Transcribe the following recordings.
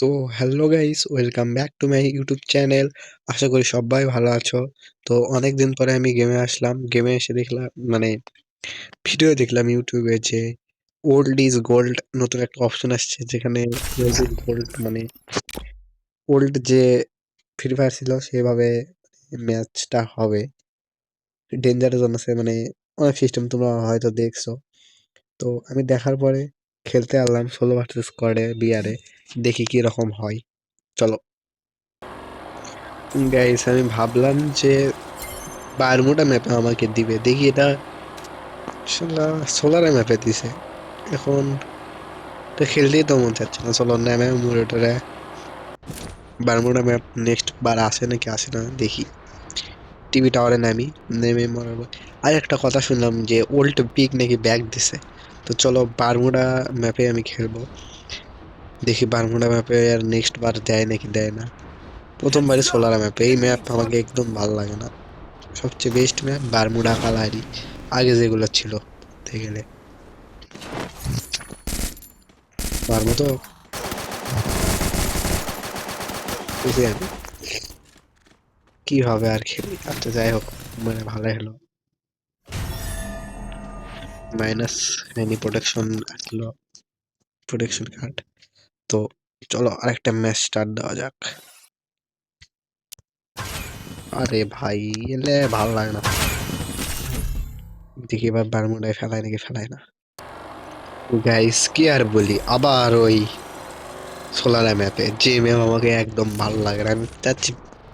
তো hello guys, welcome back to my YouTube channel. আশা করি সবাই ভালো আছো। তো অনেকদিন পরে আমি গেমে আসলাম। গেমে এসে দেখলাম ভিডিও দেখলাম ইউটিউবে যে ওল্ড ইজ গোল্ড নতুন একটা অপশন আসছে, যেখানে ওল্ড ইজ গোল্ড মানে ওল্ড যে ফ্রি ফায়ার ছিল সেভাবে ম্যাচটা হবে। ডেঞ্জারের জন্য আছে, অনেক সিস্টেম তোমরা হয়তো দেখছো। তো আমি দেখার পরে খেলতে আনলাম 16 ভার্সেস স্কোয়াডে বিয়ারে, দেখি কি রকম হয়। চলো গাইস, আমি ভাবলাম যে বারমুডা ম্যাপে আমাকে দিবে, দেখি এটা শালা সোলারে ম্যাপে দিছে। এখন তো খেলতেই তো মন চাচ্ছে না, চলো নেমে মুরেটারে বারমুডা ম্যাপ নেক্সট বার আসে নাকি আসে না দেখি। টিভি টাওয়ারে নামি, নেমে মরার পর আর একটা কথা শুনলাম যে ওল্ড পিক নাকি ব্যাক দিছে। তো চলো বারমুডা ম্যাপে আমি খেলবো, দেখি বারমুডা ম্যাপে আর নেক্সট বার দেয় নাকি দেয় না। প্রথমবারই সোলার ম্যাপে, এই ম্যাপ আমাকে একদম ভালো লাগে না। সবচেয়ে বেস্ট ম্যাপ বারমুডা কালারি, আগে যেগুলো ছিল বলতে গেলে। পারবো তো, বুঝি আমি কি হবে আর খেলি। আচ্ছা যাই হোক, ভালোই হলো। মাইনাস এনি প্রোটেকশন আসলো, প্রোটেকশন কার্ড। তো চলো আরেকটা ম্যাচ স্টার্ট দেওয়া যাক। আরে ভাই, এলে ভালো লাগে না। দেখি এবার বারমুডায় ফেলায় নাকি ফেলায় না। গাইস কি আর বলি, আবার ওই সোলার ম্যাপে, যে ম্যাপ আমাকে একদম ভালো লাগে না। আমি চাচ্ছি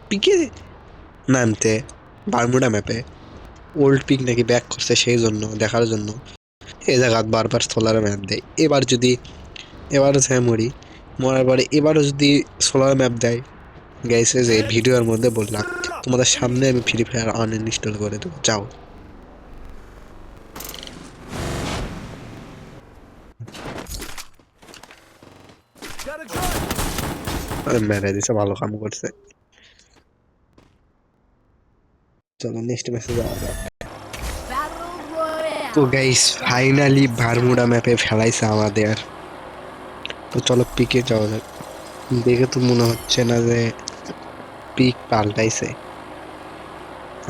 পিকে নামতে, বারমুডা ম্যাপে। ওল্ড পিক নাকি ব্যাক করছে, সেই জন্য দেখার জন্য এই জায়গা বারবার সোলার ম্যাপ দেয়। এবারও যে মরি, মরার পরে এবারও যদি সোলার ম্যাপ দেয়, গাইছে যে ভিডিওর মধ্যে বললাম তোমাদের সামনে আমি ফ্রি ফায়ার আনইনস্টল করে দেবো, যাও। মেরে দিছে, ভালো কাম করছে। চলো নেক্সট ম্যাচে যাওয়া যাক। তো গাইস ফাইনালি বারমুডা ম্যাপে ফেলাইছে আমাদের। তো চলো পিকে যাওয়া যাক। দেখে তো মনে হচ্ছে না যে পিক পাল্টাইছে,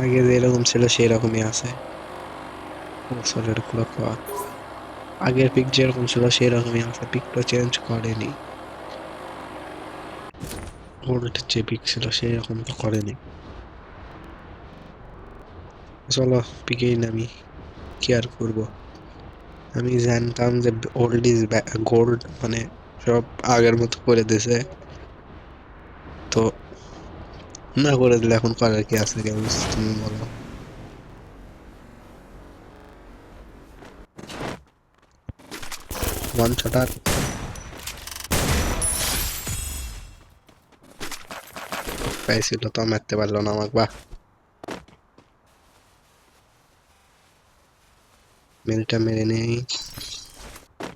আগে যেরকম ছিল সেই রকমই আছে। বছরের ক্লক, আগের পিক যেরকম ছিল সেই রকমই আছে, পিকটা চেঞ্জ করেনি। ওল্ড যে পিক ছিল সেই রকম তো করেনি। চলো পিকেই নামি, কি আর করবো। আমি জানতাম যে ওল্ড ইজ গোল্ড, সব আগের মতো করে দিছে। তো না করে দিলে এখন করার কি আছে গাইস, তুমি বলো। ওয়ান শটার পাইছিল তো মারতে পারলো না আমাকে, বাহ। মেরিটা মেরে নেই,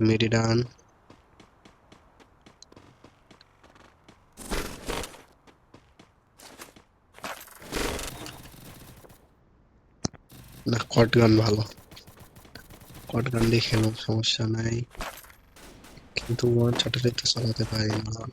মেরি ডান। না কটগান ভালো, কটগান দিয়ে খেলো সমস্যা নাই, কিন্তু ওয়ান শটারে তো চালাতে পারি না।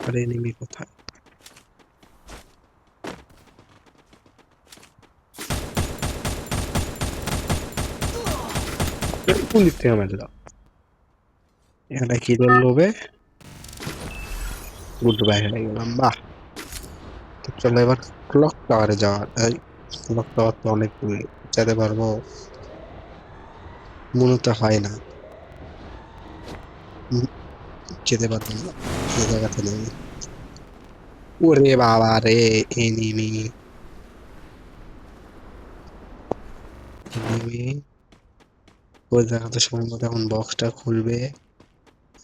আরে এনিমি কোথায়? কোন দিক থেকে মারলো? এখানে কিলের লোভে গুড বাই হেরে গেলাম, বাহ। তো চলো এবার ক্লক টাওয়ারে যাওয়া। ক্লক টাওয়ার তো অনেক দূরে, যেতে পারবো মনে তো হয় না। উম, যেতে পারবো না এই জায়গাতে নেই। ওরে বাবা রে, এনিমি এনিমি ওই জায়গাতে সম্ভবত এখন বক্সটা খুলবে,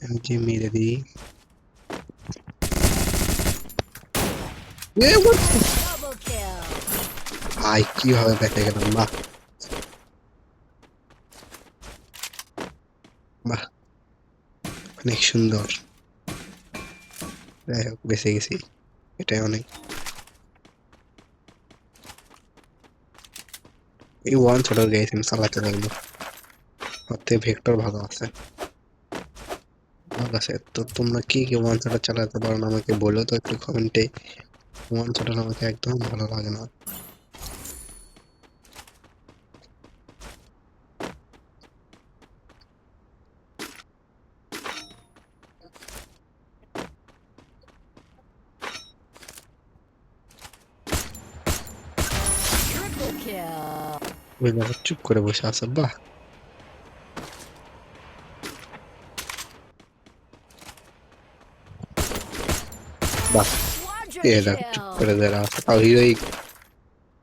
আমি যে মেরে দিই। ভাই কিভাবে ব্যাটে গেলাম, বাহ। অনেক সুন্দর। যাই হোক বেঁচে গেছি, এটাই অনেক। এই ওয়ান শটার গাইস আমি চালাতে লাগলো, ওর থেকে ভেক্টর ভালো আছে। ভালো আছে তো, তোমরা কি কি ওয়ান শটার চালাতে পারো না আমাকে বলো তো একটু কমেন্টে। ওয়ান শটার আমাকে একদম ভালো লাগে না। Triple kill. ওই দেখো চুপ করে বসে আছে, বাহ। বাহ, Quadra এ দেখো চুপ kill. করে দাঁড়া আছে, তাও হিরোইক,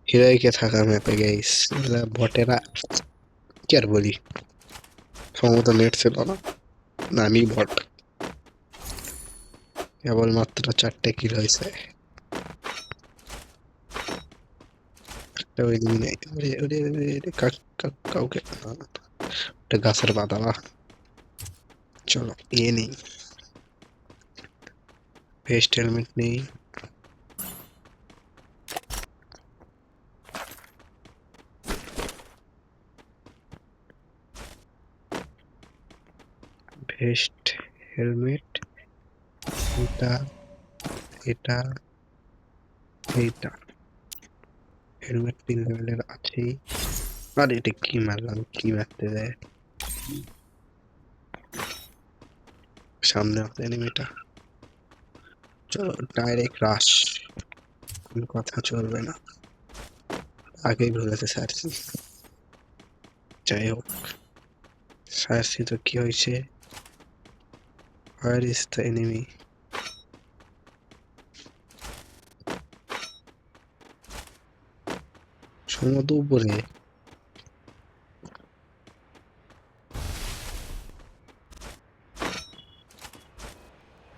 হিরোইকে থাকা ম্যাপে গাইস। এগুলা বটেরা, কি আর বলি। সম্ভবত নেট ছিল না, না আমি বট। কেবলমাত্র 4টে কিল হয়েছে, একটা ওই দিন কাউকে না, ওটা গাছের পাতা বা। চলো এ নেই, ভেস্ট হেলমেট নেই। ভেস্ট হেলমেট, এটা এটা এইটা, হেলমেট 3 লেভেলের আছেই। আর এটা কি মারলাম, কি মারতে দেয়, সামনে আছে এনিমিটা। চলো ডাইরেক্ট রাশ, কোন কথা চলবে না, আগেই বলেছে সারছি। যাই হোক, সারছি তো কি হয়েছে, where is the enemy? সম্ভবত উপরে,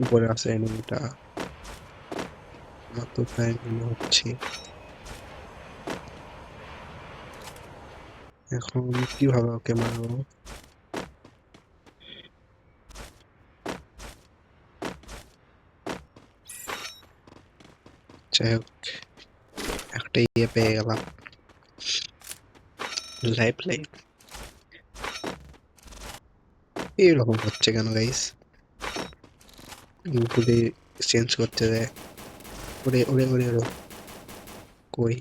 উপরে আছে এনিমিটা, আমার তো তাই মনে হচ্ছে। এখন কিভাবে ওকে মারবো, যাই হোক একটা ইয়ে পেয়ে গেলাম, লাইফ লাইফ। এইরকম হচ্ছে কেন গাইস, উপরে চেঞ্জ করতে দেয়। ওরে ওরে ওরে ওরে, কই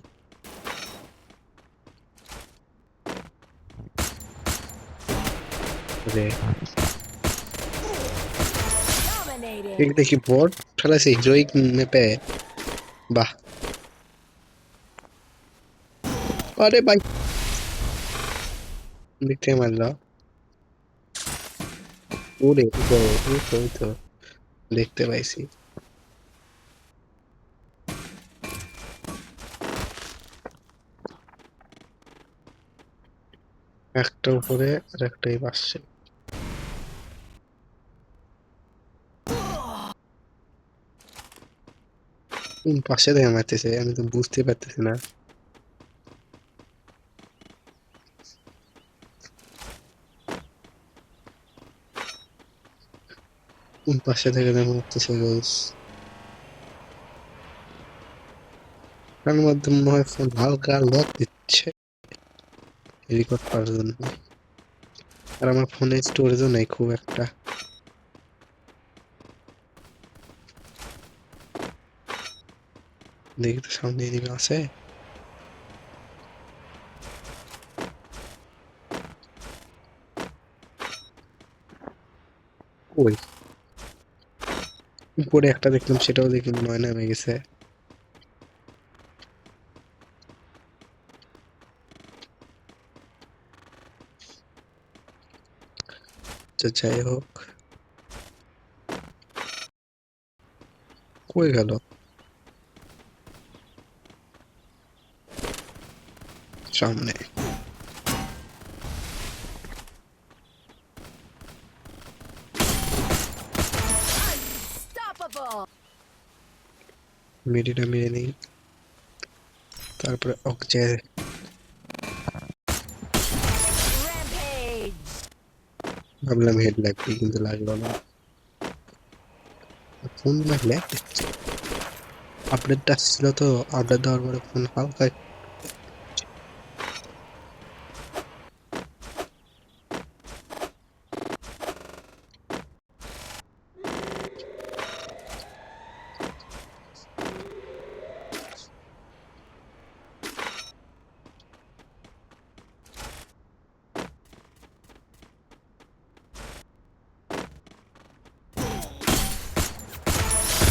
ওরে, Dominating. এটা কি বট ঠেলাছে হিরোইক ম্যাপে, বাহ। আরে ভাই দেখতে মারলো, ওরে উপরে, ওই তো দেখতে পাইছি। একটা উপরে আর একটাই পাশে, কোন পাশে থেকে মারতেছে আমি তো বুঝতে পারতেছি না। কোন পাশে থেকে মারতেছে গাইস, তার মধ্যে মনে হয় ফোন হালকা লক দিচ্ছে রেকর্ড করার জন্য। আর আমার ফোনে স্টোরেজও নেই খুব একটা। দেখি তো সামনে এদিকে আছে, ওই উপরে একটা দেখলাম, সেটাও দেখি মনে হয় নামে গেছে। তো যাই হোক, কই গেল, সামনে Unstoppable. মেডিটা মেরে নেই, তারপরে অকজে Rampage. ভাবলাম হেড লাগবে কিন্তু লাগলো না। ফোন লাগলে আপডেটটা ছিল তো, আপডেট দেওয়ার পরে ফোন হালকা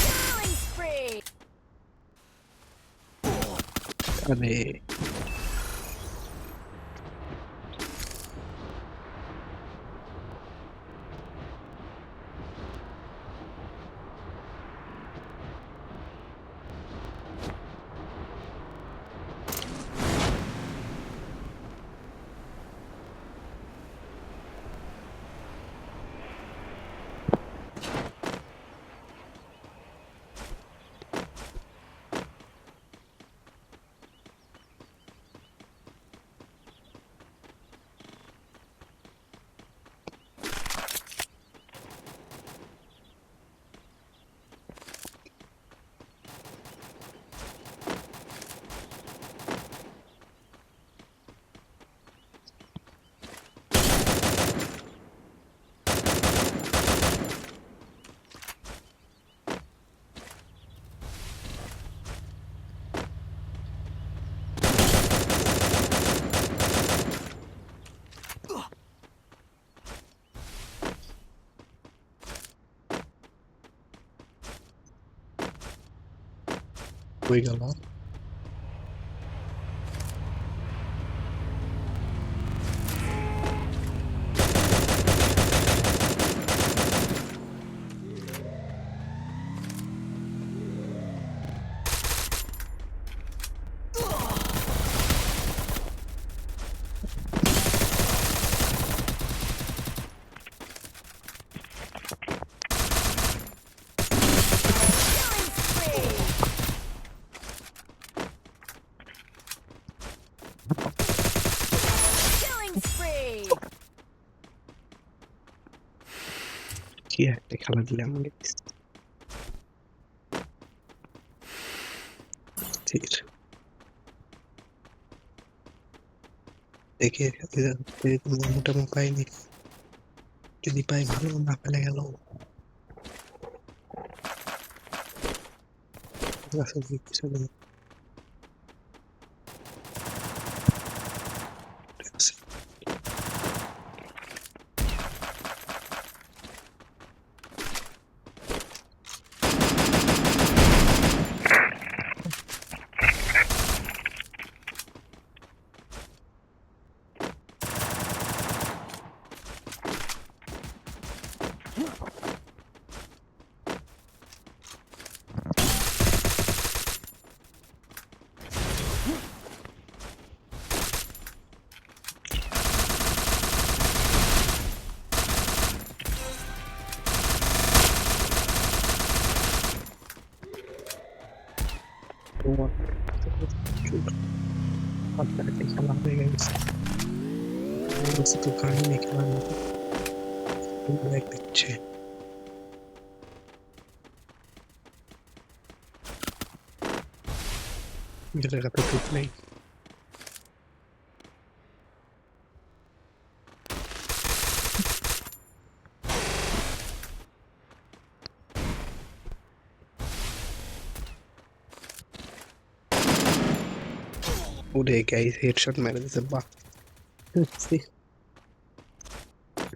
Killing spree. আরে হয়ে গেল। Killing spree. Killing spree. কি একটা খেলা দিলে আমাকে ঠিক দেখে মোটামুটি পাইনি, যদি পাই ভালো, না পেলে গেল। আসলে কিছু নেই। ঠিক আছে। তোমার আপনার খেলা হয়ে গেছে, তো কাহিনী খেলার মতো লাইক দিচ্ছে। জায়গা তো ঠিক নেই। ওরে গাইস, হেডশট মেরে দিতে, বাহ।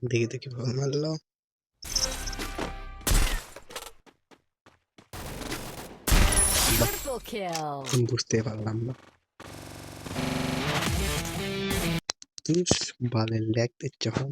দেখি দেখি ভালো মারলো, Triple kill. বুঝতে পারলাম না। বালের ল্যাগ দিচ্ছে এখন।